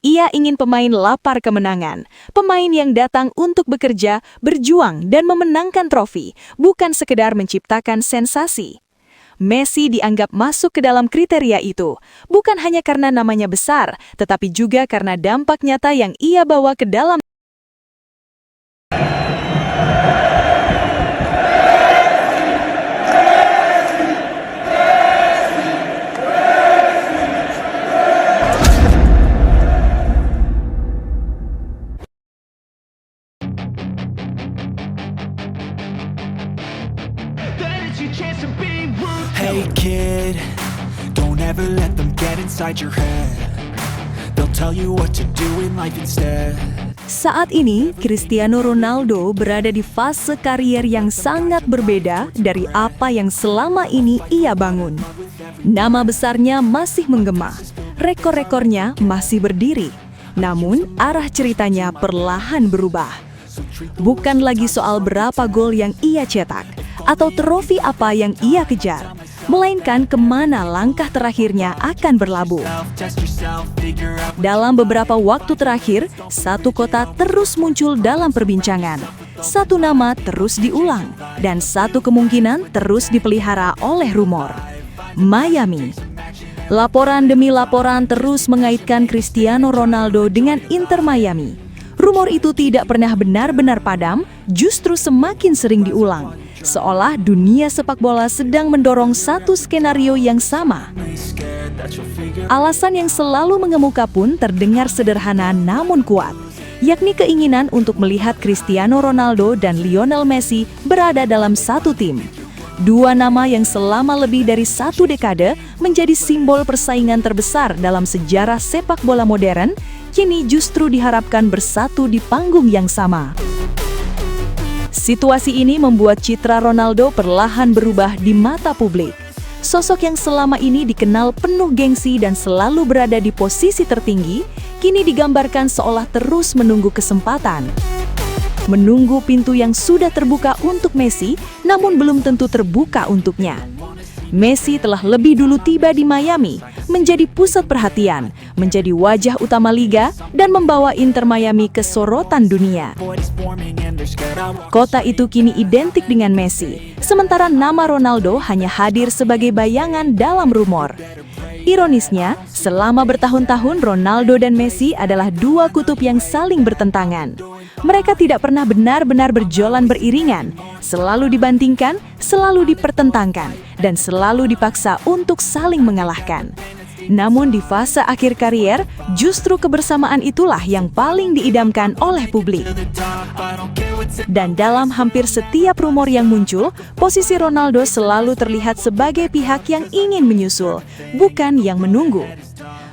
Ia ingin pemain lapar kemenangan, pemain yang datang untuk bekerja, berjuang, dan memenangkan trofi, bukan sekedar menciptakan sensasi. Messi dianggap masuk ke dalam kriteria itu, bukan hanya karena namanya besar, tetapi juga karena dampak nyata yang ia bawa ke dalam. Hey kid, don't ever let them get inside your head. They'll tell you what to do in life instead. Saat ini, Cristiano Ronaldo berada di fase karier yang sangat berbeda dari apa yang selama ini ia bangun. Nama besarnya masih menggema, rekor-rekornya masih berdiri, namun arah ceritanya perlahan berubah. Bukan lagi soal berapa gol yang ia cetak, atau trofi apa yang ia kejar, melainkan kemana langkah terakhirnya akan berlabuh. Dalam beberapa waktu terakhir, satu kota terus muncul dalam perbincangan, satu nama terus diulang, dan satu kemungkinan terus dipelihara oleh rumor. Miami. Laporan demi laporan terus mengaitkan Cristiano Ronaldo dengan Inter Miami. Rumor itu tidak pernah benar-benar padam, justru semakin sering diulang, seolah dunia sepak bola sedang mendorong satu skenario yang sama. Alasan yang selalu mengemuka pun terdengar sederhana namun kuat, yakni keinginan untuk melihat Cristiano Ronaldo dan Lionel Messi berada dalam satu tim. Dua nama yang selama lebih dari satu dekade menjadi simbol persaingan terbesar dalam sejarah sepak bola modern, kini justru diharapkan bersatu di panggung yang sama. Situasi ini membuat citra Ronaldo perlahan berubah di mata publik. Sosok yang selama ini dikenal penuh gengsi dan selalu berada di posisi tertinggi, kini digambarkan seolah terus menunggu kesempatan. Menunggu pintu yang sudah terbuka untuk Messi, namun belum tentu terbuka untuknya. Messi telah lebih dulu tiba di Miami, menjadi pusat perhatian, menjadi wajah utama liga, dan membawa Inter Miami ke sorotan dunia. Kota itu kini identik dengan Messi, sementara nama Ronaldo hanya hadir sebagai bayangan dalam rumor. Ironisnya, selama bertahun-tahun Ronaldo dan Messi adalah dua kutub yang saling bertentangan. Mereka tidak pernah benar-benar berjalan beriringan, selalu dibandingkan, selalu dipertentangkan, dan selalu dipaksa untuk saling mengalahkan. Namun di fase akhir karier, justru kebersamaan itulah yang paling diidamkan oleh publik. Dan dalam hampir setiap rumor yang muncul, posisi Ronaldo selalu terlihat sebagai pihak yang ingin menyusul, bukan yang menunggu.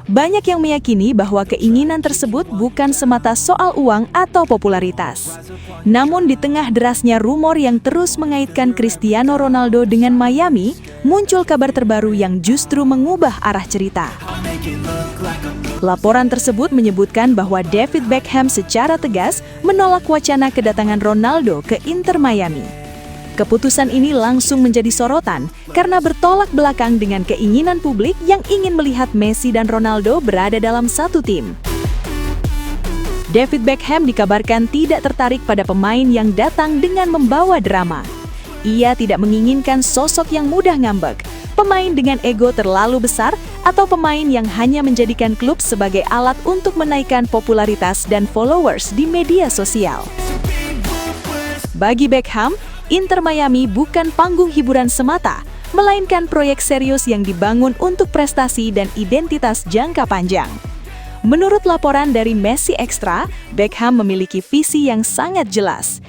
Banyak yang meyakini bahwa keinginan tersebut bukan semata soal uang atau popularitas. Namun di tengah derasnya rumor yang terus mengaitkan Cristiano Ronaldo dengan Miami, muncul kabar terbaru yang justru mengubah arah cerita. Laporan tersebut menyebutkan bahwa David Beckham secara tegas menolak wacana kedatangan Ronaldo ke Inter Miami. Keputusan ini langsung menjadi sorotan karena bertolak belakang dengan keinginan publik yang ingin melihat Messi dan Ronaldo berada dalam satu tim. David Beckham dikabarkan tidak tertarik pada pemain yang datang dengan membawa drama. Ia tidak menginginkan sosok yang mudah ngambek, pemain dengan ego terlalu besar, atau pemain yang hanya menjadikan klub sebagai alat untuk menaikkan popularitas dan followers di media sosial. Bagi Beckham, Inter Miami bukan panggung hiburan semata, melainkan proyek serius yang dibangun untuk prestasi dan identitas jangka panjang. Menurut laporan dari Messi Extra, Beckham memiliki visi yang sangat jelas.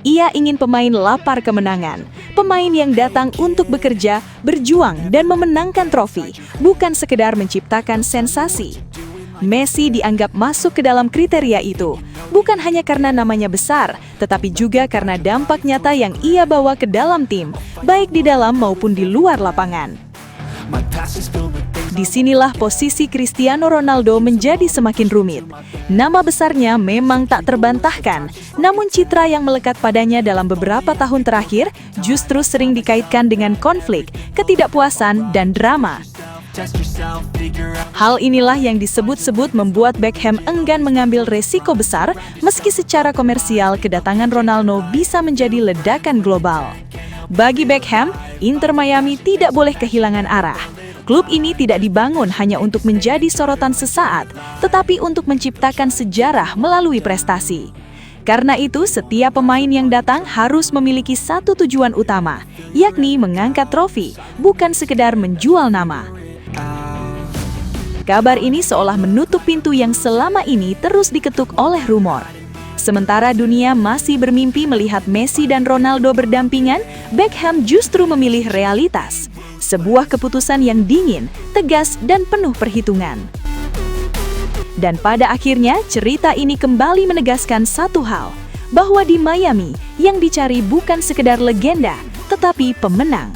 Ia ingin pemain lapar kemenangan, pemain yang datang untuk bekerja, berjuang, dan memenangkan trofi, bukan sekedar menciptakan sensasi. Messi dianggap masuk ke dalam kriteria itu, bukan hanya karena namanya besar, tetapi juga karena dampak nyata yang ia bawa ke dalam tim, baik di dalam maupun di luar lapangan. Disinilah posisi Cristiano Ronaldo menjadi semakin rumit. Nama besarnya memang tak terbantahkan, namun citra yang melekat padanya dalam beberapa tahun terakhir justru sering dikaitkan dengan konflik, ketidakpuasan, dan drama. test yourself, figure out. Hal inilah yang disebut-sebut membuat Beckham enggan mengambil resiko besar meski secara komersial kedatangan Ronaldo bisa menjadi ledakan global. Bagi Beckham, Inter Miami tidak boleh kehilangan arah. Klub ini tidak dibangun hanya untuk menjadi sorotan sesaat, tetapi untuk menciptakan sejarah melalui prestasi. Karena itu, setiap pemain yang datang harus memiliki satu tujuan utama, yakni mengangkat trofi, bukan sekedar menjual nama. Kabar ini seolah menutup pintu yang selama ini terus diketuk oleh rumor. Sementara dunia masih bermimpi melihat Messi dan Ronaldo berdampingan, Beckham justru memilih realitas. Sebuah keputusan yang dingin, tegas, dan penuh perhitungan. Dan pada akhirnya, cerita ini kembali menegaskan satu hal, bahwa di Miami, yang dicari bukan sekedar legenda, tetapi pemenang.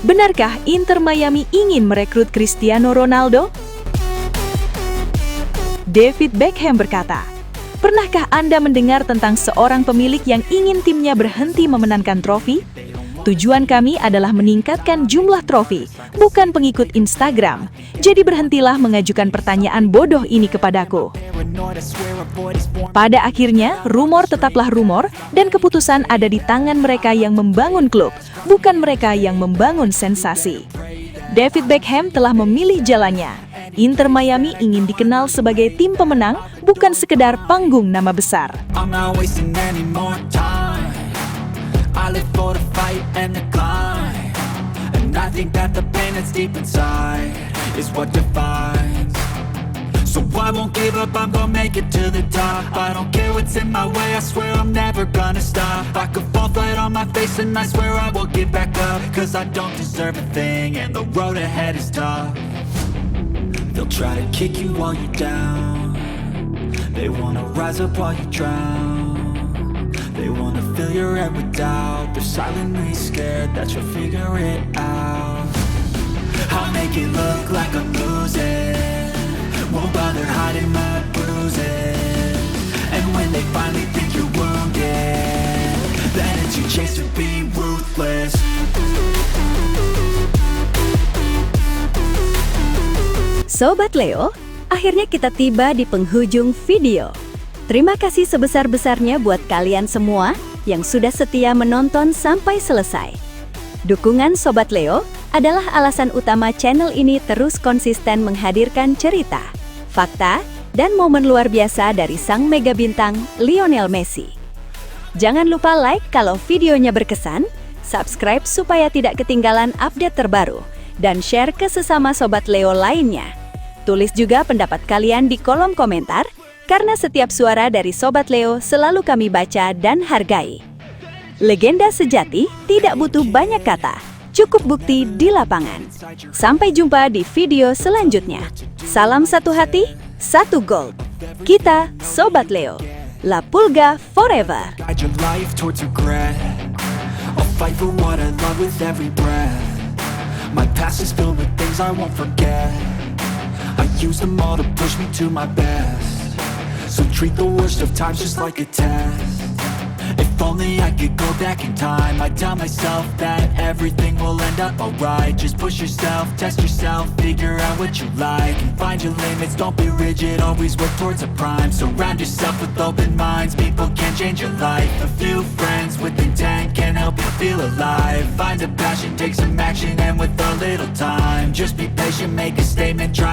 Benarkah Inter Miami ingin merekrut Cristiano Ronaldo? David Beckham berkata, "Pernahkah Anda mendengar tentang seorang pemilik yang ingin timnya berhenti memenangkan trofi? Tujuan kami adalah meningkatkan jumlah trofi, bukan pengikut Instagram. Jadi berhentilah mengajukan pertanyaan bodoh ini kepadaku." Pada akhirnya, rumor tetaplah rumor dan keputusan ada di tangan mereka yang membangun klub, bukan mereka yang membangun sensasi. David Beckham telah memilih jalannya. Inter Miami ingin dikenal sebagai tim pemenang, bukan sekedar panggung nama besar. I'm not wasting any more time. I live for the fight and the climb, and I think that the pain that's deep inside is what defines. So I won't give up, I'm gonna make it to the top. I don't care what's in my way, I swear I'm never gonna stop. I could fall flat on my face and I swear I will get back up, cause I don't deserve a thing and the road ahead is tough. They'll try to kick you while you're down, they wanna rise up while you drown. They wanna fill your head with doubt, they're silently scared that you'll figure it out. I'll make it look like I'm losing, won't bother hiding my bruises. And when they finally think you're wounded, then it's your chance to be ruthless. Sobat Leo, akhirnya kita tiba di penghujung video. Terima kasih sebesar-besarnya buat kalian semua yang sudah setia menonton sampai selesai. Dukungan Sobat Leo adalah alasan utama channel ini terus konsisten menghadirkan cerita, fakta, dan momen luar biasa dari sang mega bintang Lionel Messi. Jangan lupa like kalau videonya berkesan, subscribe supaya tidak ketinggalan update terbaru, dan share ke sesama Sobat Leo lainnya. Tulis juga pendapat kalian di kolom komentar, karena setiap suara dari Sobat Leo selalu kami baca dan hargai. Legenda sejati tidak butuh banyak kata, cukup bukti di lapangan. Sampai jumpa di video selanjutnya. Salam satu hati, satu gold. Kita Sobat Leo. La Pulga forever. Guide your life towards regret. I'll fight for what I love with every breath. My past is filled with things I won't forget. I use them all to push me to my best. So treat the worst of times just like a test. If only I could go back in time, I'd tell myself that everything will end up alright. Just push yourself, test yourself, figure out what you like, and find your limits, don't be rigid, always work towards a prime. Surround yourself with open minds, people can change your life. A few friends with intent can help you feel alive. Find a passion, take some action, and with a little time, just be patient, make a statement, try